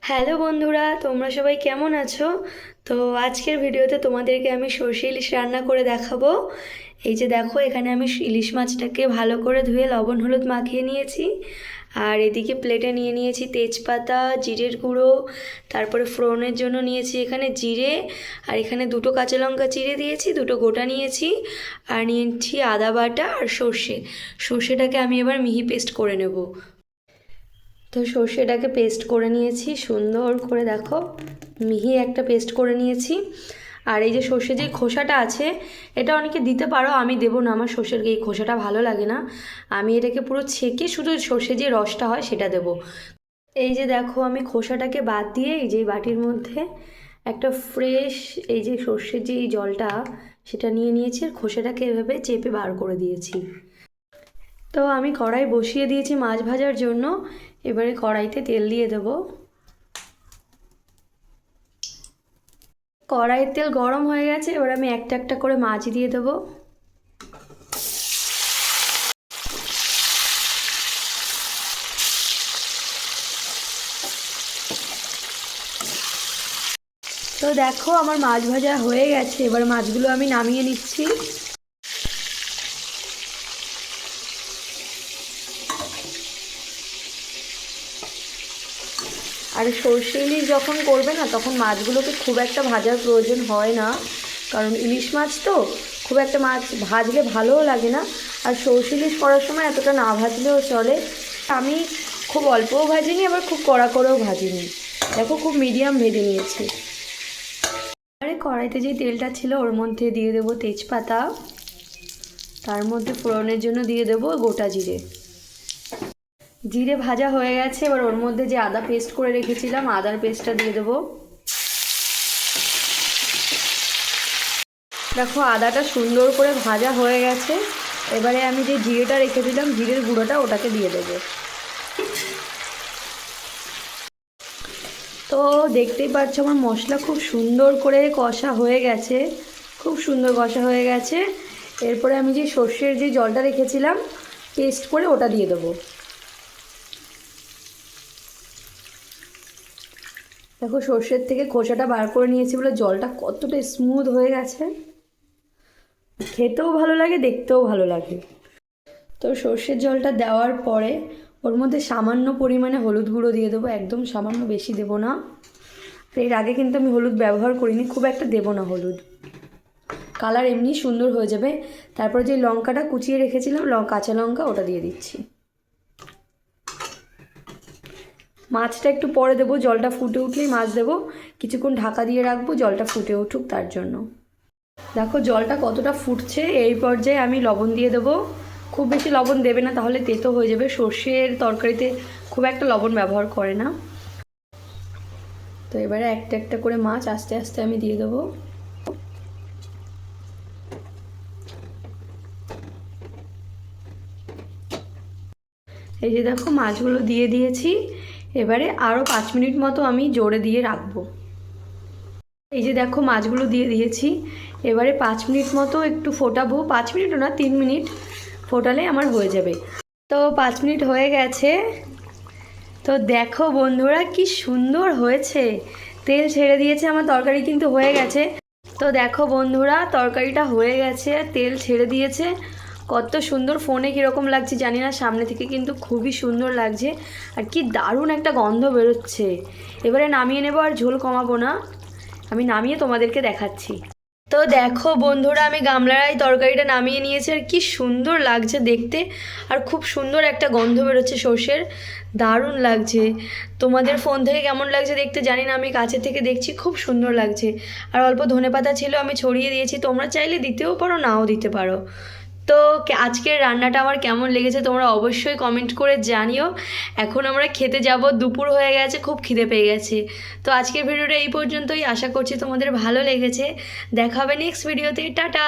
Hello বন্ধুরা, তোমরা সবাই কেমন আছো? তো আজকের ভিডিওতে তোমাদেরকে আমি সর্ষে ইলিশ রান্না করে দেখাবো। এই যে দেখো, এখানে আমি ইলিশ মাছটাকে ভালো করে ধুয়ে লবণ হলুদ মাখিয়ে নিয়েছি। আর এদিকে প্লেটে নিয়ে নিয়েছি তেজপাতা, জিরের গুঁড়ো, তারপরে ফোড়নের জন্য নিয়েছি এখানে জিরে, আর এখানে দুটো কাঁচা লঙ্কা চিড়ে দিয়েছি, দুটো গোটা নিয়েছি, আর নিয়েছি আদা বাটা আর সর্ষেটাকে আমি এবার মিহি পেস্ট করে নেব। তো সর্ষেটাকে পেস্ট করে নিয়েছি সুন্দর করে, দেখো মিহি একটা পেস্ট করে নিয়েছি। আর এই যে সর্ষে যে খোসাটা আছে, এটা অনেকে দিতে পারো, আমি দেবো না, আমার সর্ষের এই খোসাটা ভালো লাগে না। আমি এটাকে পুরো ছেঁকে শুধু সর্ষে যে রসটা হয় সেটা দেবো। এই যে দেখো, আমি খোসাটাকে বাদ দিয়ে এই যে বাটির মধ্যে একটা ফ্রেশ এই যে সর্ষের যে এই জলটা সেটা নিয়ে নিয়েছি, আর খোসাটাকে এভাবে চেপে বার করে দিয়েছি। তো আমি কড়াই বসিয়ে দিয়েছি মাছ ভাজার জন্য। এবারে কড়াইতে তেল দিয়ে দেব। কড়াইয়ের তেল গরম হয়ে গেছে, এবার আমি একটা একটা করে মাছ দিয়ে দেব। তো দেখো, আমার মাছ ভাজা হয়ে গেছে, এবার মাছগুলো আমি নামিয়ে নিচ্ছি। আর সর্ষে ইলিশ যখন করবে না, তখন মাছগুলোকে খুব একটা ভাজার প্রয়োজন হয় না, কারণ ইলিশ মাছ তো খুব একটা মাছ ভাজলে ভালোও লাগে না। আর সর্ষে ইলিশ করার সময় এতটা না ভাজলেও চলে। আমি খুব অল্পও ভাজিনি, আবার খুব কড়া করেও ভাজিনি, দেখো খুব মিডিয়াম ভেজে নিয়েছি। আরে কড়াইতে যে তেলটা ছিল ওর মধ্যে দিয়ে দেবো তেজপাতা, তার মধ্যে ফোড়নের জন্য দিয়ে দেবো গোটা জিরে। জিরে ভাজা হয়ে গেছে, এবার ওর মধ্যে যে আদা পেস্ট করে রেখেছিলাম আদার পেস্টটা দিয়ে দেবো। দেখো আদাটা সুন্দর করে ভাজা হয়ে গেছে, এবারে আমি যে জিরেটা রেখেছিলাম জিরের গুঁড়োটা ওটাকে দিয়ে দেবো। তো দেখতেই পাচ্ছ আমার মশলা খুব সুন্দর করে কষা হয়ে গেছে, খুব সুন্দর কষা হয়ে গেছে। এরপরে আমি যে সর্ষের যে জলটা রেখেছিলাম পেস্ট করে ওটা দিয়ে দেবো। দেখো সর্ষের থেকে খোসাটা বার করে নিয়েছি বলে জলটা কতটা স্মুথ হয়ে গেছে, খেতেও ভালো লাগে, দেখতেও ভালো লাগে। তো সর্ষের জলটা দেওয়ার পরে ওর মধ্যে সামান্য পরিমাণে হলুদ গুঁড়ো দিয়ে দেবো, একদম সামান্য, বেশি দেবো না। এর আগে কিন্তু আমি হলুদ ব্যবহার করিনি, খুব একটা দেবো না হলুদ, কালার এমনি সুন্দর হয়ে যাবে। তারপর যে লঙ্কাটা কুচিয়ে রেখেছিলাম কাঁচা লঙ্কা, ওটা দিয়ে দিচ্ছি। মাছটা একটু পরে দেবো, জলটা ফুটে উঠলেই মাছ দেবো, কিছুক্ষণ ঢাকা দিয়ে রাখবো জলটা ফুটে উঠুক তার জন্য। দেখো জলটা কতটা ফুটছে, এই পর্যায়ে আমি লবণ দিয়ে দেবো। খুব বেশি লবণ দেবে না, তাহলে তেতো হয়ে যাবে, সর্ষের তরকারিতে খুব একটা লবণ ব্যবহার করে না। তো এবারে একটা একটা করে মাছ আস্তে আস্তে আমি দিয়ে দেবো। এই যে দেখো মাছগুলো দিয়ে দিয়েছি, এবারে আরও 5 মিনিট মতো আমি জোরে দিয়ে রাখবো। এই যে দেখো মাছগুলো দিয়ে দিয়েছি, এবারে 5 মিনিট মতো একটু ফোটাবো, 5 মিনিটও না 3 মিনিট ফোটালে আমার হয়ে যাবে। তো 5 মিনিট হয়ে গেছে। তো দেখো বন্ধুরা কি সুন্দর হয়েছে, তেল ছেড়ে দিয়েছে, আমার তরকারি কিন্তু হয়ে গেছে। তো দেখো বন্ধুরা তরকারিটা হয়ে গেছে, তেল ছেড়ে দিয়েছে, কত সুন্দর, ফোনে কীরকম লাগছে জানি না, সামনে থেকে কিন্তু খুবই সুন্দর লাগছে, আর কি দারুণ একটা গন্ধ বেরোচ্ছে। এবারে নামিয়ে নেবো, আর ঝোল কমাবো না, আমি নামিয়ে তোমাদেরকে দেখাচ্ছি। তো দেখো বন্ধুরা আমি গামলায় তরকারিটা নামিয়ে নিয়েছি, আর কি সুন্দর লাগছে দেখতে, আর খুব সুন্দর একটা গন্ধ বেরোচ্ছে সর্ষের, দারুণ লাগছে। তোমাদের ফোন থেকে কেমন লাগছে দেখতে জানি না, আমি কাছে থেকে দেখছি খুব সুন্দর লাগছে। আর অল্প ধনেপাতা ছিল আমি ছড়িয়ে দিয়েছি, তোমরা চাইলে দিতেও পারো নাও দিতে পারো। তো আজকের রান্নাটা আমার কেমন লেগেছে তোমরা অবশ্যই কমেন্ট করে জানিও। এখন আমরা খেতে যাব, দুপুর হয়ে গেছে, খুব খিদে পেয়ে গেছে। তো আজকের ভিডিওটা এই পর্যন্তই, আশা করছি তোমাদের ভালো লেগেছে। দেখা হবে নেক্সট ভিডিওতে, টাটা।